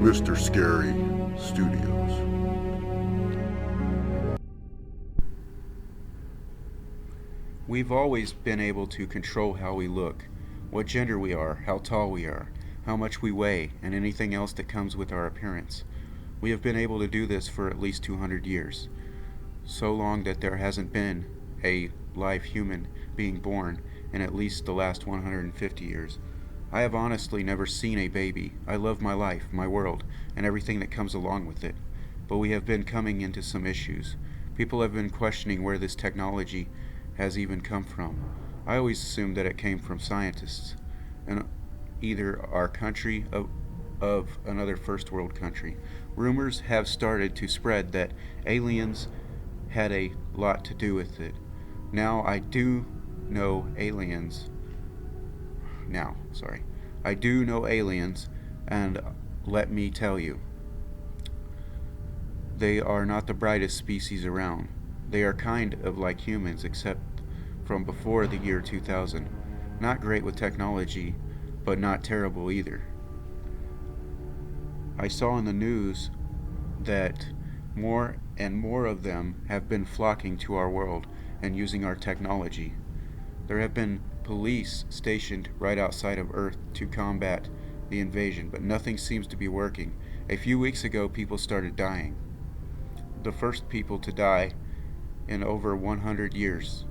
Mr. Scary Studios. We've always been able to control how we look, what gender we are, how tall we are, how much we weigh, and anything else that comes with our appearance. We have been able to do this for at least 200 years, so long that there hasn't been a live human being born in at least the last 150 years. I have honestly never seen a baby. I love my life, my world, and everything that comes along with it. But we have been coming into some issues. People have been questioning where this technology has even come from. I always assumed that it came from scientists in either our country of another first world country. Rumors have started to spread that aliens had a lot to do with it. Now I do know aliens. Now, sorry. I do know aliens, and let me tell you, they are not the brightest species around. They are kind of like humans, except from before the year 2000. Not great with technology, but not terrible either. I saw in the news that more and more of them have been flocking to our world and using our technology. There have been police stationed right outside of Earth to combat the invasion, but nothing seems to be working. A few weeks ago, people started dying. The first people to die in over 100 years.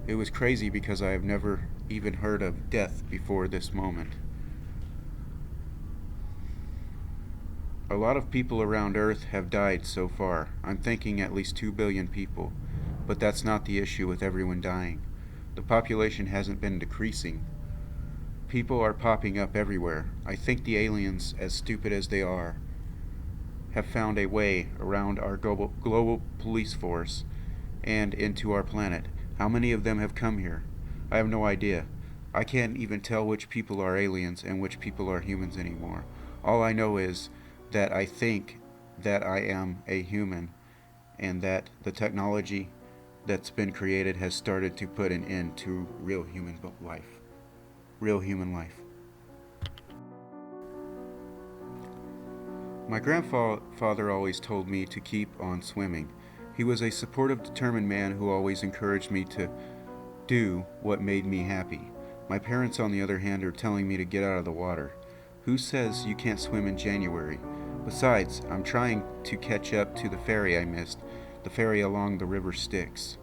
It was crazy because I have never even heard of death before this moment. A lot of people around Earth have died so far. I'm thinking at least 2 billion people. But that's not the issue with everyone dying. The population hasn't been decreasing. People are popping up everywhere. I think the aliens, as stupid as they are, have found a way around our global police force and into our planet. How many of them have come here? I have no idea. I can't even tell which people are aliens and which people are humans anymore. All I know is that I think that I am a human and that the technology that's been created has started to put an end to real human life. Real human life. My grandfather always told me to keep on swimming. He was a supportive, determined man who always encouraged me to do what made me happy. My parents, on the other hand, are telling me to get out of the water. Who says you can't swim in January? Besides, I'm trying to catch up to the ferry I missed, the ferry along the river Styx.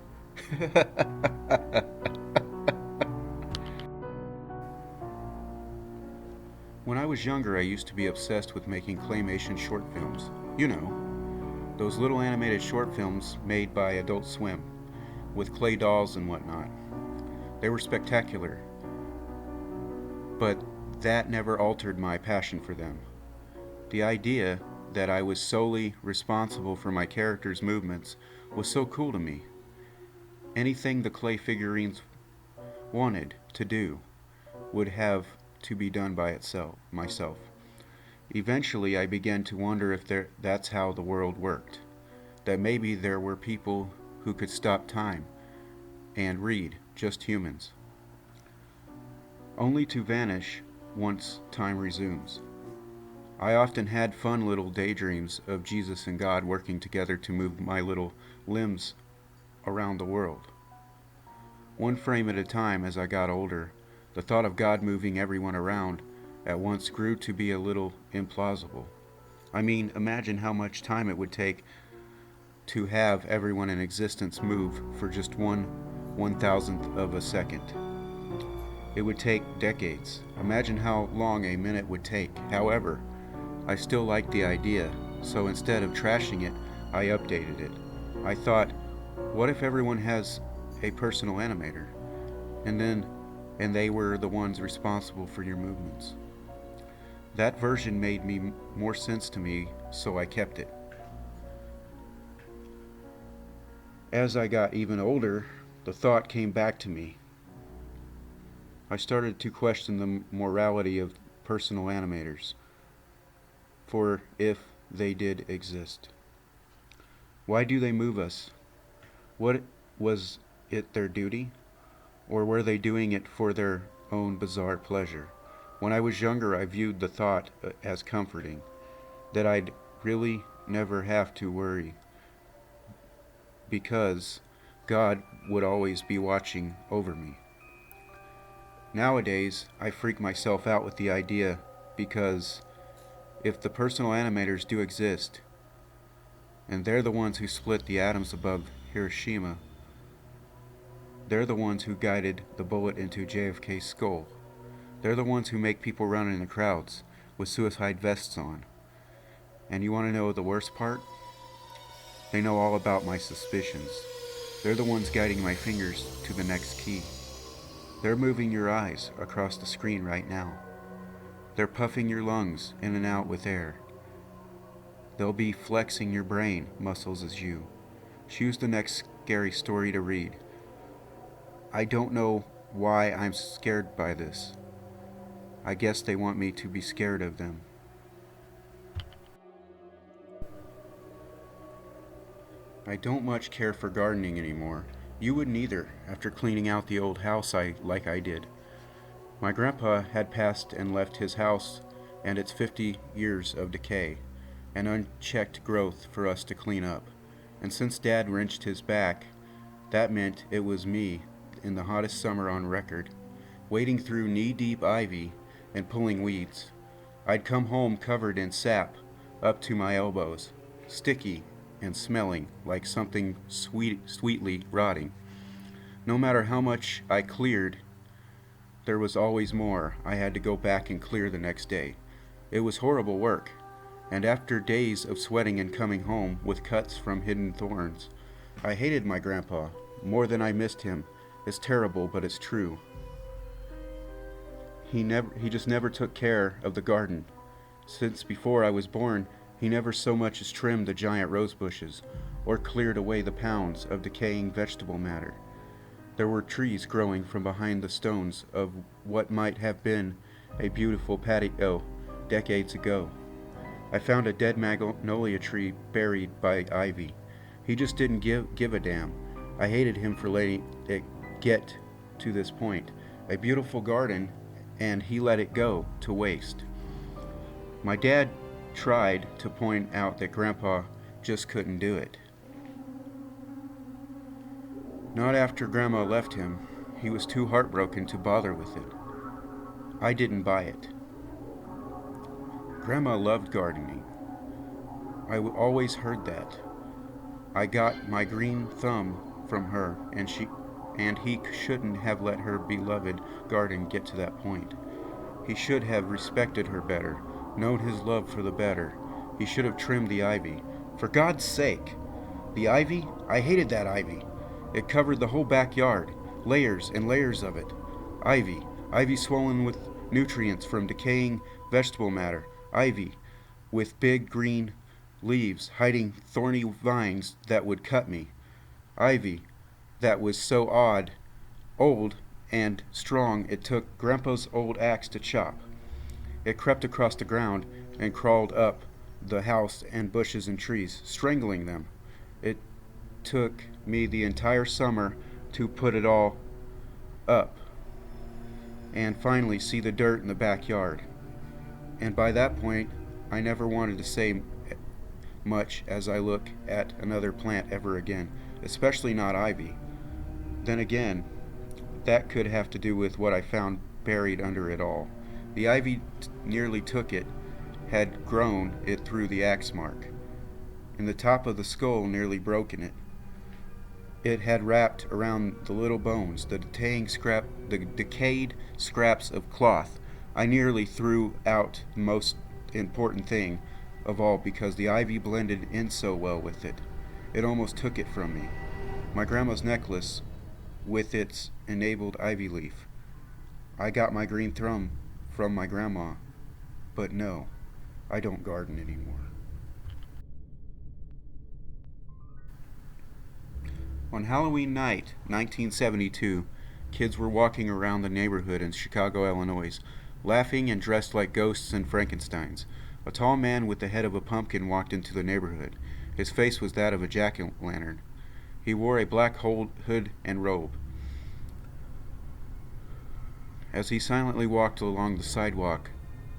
When I was younger, I used to be obsessed with making claymation short films. You know, those little animated short films made by Adult Swim, with clay dolls and whatnot. They were spectacular, but that never altered my passion for them. The idea that I was solely responsible for my character's movements was so cool to me. Anything the clay figurines wanted to do would have to be done by myself. Eventually, I began to wonder if that's how the world worked. That maybe there were people who could stop time and read, just humans, only to vanish once time resumes. I often had fun little daydreams of Jesus and God working together to move my little limbs around the world. One frame at a time as I got older, the thought of God moving everyone around at once grew to be a little implausible. I mean, imagine how much time it would take to have everyone in existence move for just 1/1000th of a second. It would take decades. Imagine how long a minute would take. However, I still liked the idea, so instead of trashing it, I updated it. I thought, what if everyone has a personal animator, and they were the ones responsible for your movements? That version made more sense to me, so I kept it. As I got even older, the thought came back to me. I started to question the morality of personal animators, for if they did exist. Why do they move us? What was it their duty? Or were they doing it for their own bizarre pleasure? When I was younger, I viewed the thought as comforting, that I'd really never have to worry because God would always be watching over me. Nowadays, I freak myself out with the idea because if the personal animators do exist, and they're the ones who split the atoms above Hiroshima, they're the ones who guided the bullet into JFK's skull. They're the ones who make people run in the crowds with suicide vests on. And you want to know the worst part? They know all about my suspicions. They're the ones guiding my fingers to the next key. They're moving your eyes across the screen right now. They're puffing your lungs in and out with air. They'll be flexing your brain muscles as you choose the next scary story to read. I don't know why I'm scared by this. I guess they want me to be scared of them. I don't much care for gardening anymore. You wouldn't either, after cleaning out the old house like I did. My grandpa had passed and left his house and its 50 years of decay and unchecked growth for us to clean up. And since Dad wrenched his back, that meant it was me in the hottest summer on record, wading through knee-deep ivy and pulling weeds. I'd come home covered in sap up to my elbows, sticky and smelling like something sweetly rotting. No matter how much I cleared, there was always more I had to go back and clear the next day. It was horrible work, and after days of sweating and coming home with cuts from hidden thorns, I hated my grandpa more than I missed him. It's terrible, but it's true. He just never took care of the garden. Since before I was born, he never so much as trimmed the giant rose bushes or cleared away the pounds of decaying vegetable matter. There were trees growing from behind the stones of what might have been a beautiful patio decades ago. I found a dead magnolia tree buried by ivy. He just didn't give a damn. I hated him for letting it get to this point. A beautiful garden, and he let it go to waste. My dad tried to point out that Grandpa just couldn't do it. Not after Grandma left him. He was too heartbroken to bother with it. I didn't buy it. Grandma loved gardening. I always heard that. I got my green thumb from her, and he shouldn't have let her beloved garden get to that point. He should have respected her better, known his love for the better. He should have trimmed the ivy. For God's sake! The ivy? I hated that ivy. It covered the whole backyard, layers and layers of it. Ivy swollen with nutrients from decaying vegetable matter. Ivy with big green leaves hiding thorny vines that would cut me. Ivy that was so old and strong it took Grandpa's old axe to chop. It crept across the ground and crawled up the house and bushes and trees, strangling them. It took me the entire summer to put it all up and finally see the dirt in the backyard. And by that point, I never wanted to say much as I look at another plant ever again, especially not ivy. Then again, that could have to do with what I found buried under it all. The ivy nearly took it, had grown it through the axe mark, and the top of the skull nearly broken it. It had wrapped around the little bones, the decayed scraps of cloth. I nearly threw out the most important thing of all because the ivy blended in so well with it. It almost took it from me. My grandma's necklace with its enabled ivy leaf. I got my green thumb from my grandma, but no, I don't garden anymore. On Halloween night, 1972, kids were walking around the neighborhood in Chicago, Illinois, laughing and dressed like ghosts and Frankensteins. A tall man with the head of a pumpkin walked into the neighborhood. His face was that of a jack-o'-lantern. He wore a black hood and robe. As he silently walked along the sidewalk,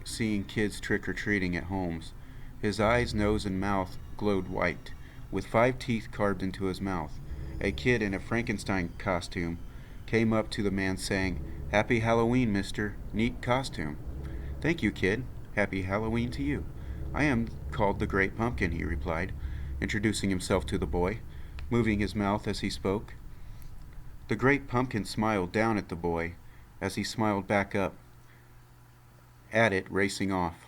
seeing kids trick-or-treating at homes, his eyes, nose, and mouth glowed white, with 5 teeth carved into his mouth. A kid in a Frankenstein costume came up to the man saying, "Happy Halloween, mister. Neat costume." "Thank you, kid. Happy Halloween to you. I am called the Great Pumpkin," he replied, introducing himself to the boy, moving his mouth as he spoke. The Great Pumpkin smiled down at the boy as he smiled back up at it, racing off.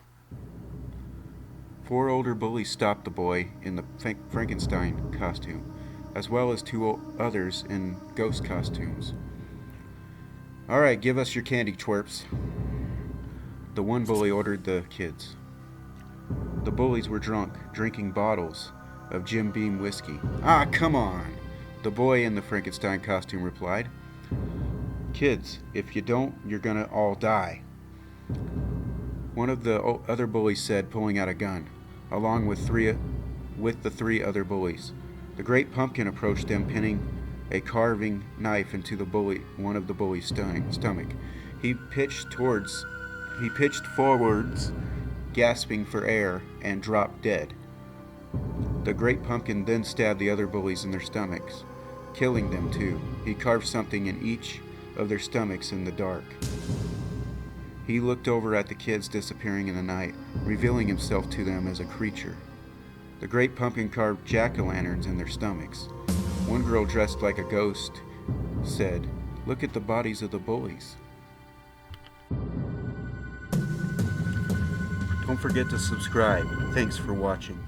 4 older bullies stopped the boy in the Frankenstein costume, as well as 2 others in ghost costumes. "All right, give us your candy, twerps," the one bully ordered the kids. The bullies were drunk, drinking bottles of Jim Beam whiskey. "Ah, come on," the boy in the Frankenstein costume replied. "Kids, if you don't, you're gonna all die," one of the other bullies said, pulling out a gun, along with the 3 other bullies. The Great Pumpkin approached them, pinning a carving knife into one of the bullies' stomach. He pitched forwards, gasping for air, and dropped dead. The Great Pumpkin then stabbed the other bullies in their stomachs, killing them too. He carved something in each of their stomachs in the dark. He looked over at the kids disappearing in the night, revealing himself to them as a creature. The Great Pumpkin carved jack-o'-lanterns in their stomachs. One girl dressed like a ghost said, "Look at the bodies of the bullies." Don't forget to subscribe. Thanks for watching.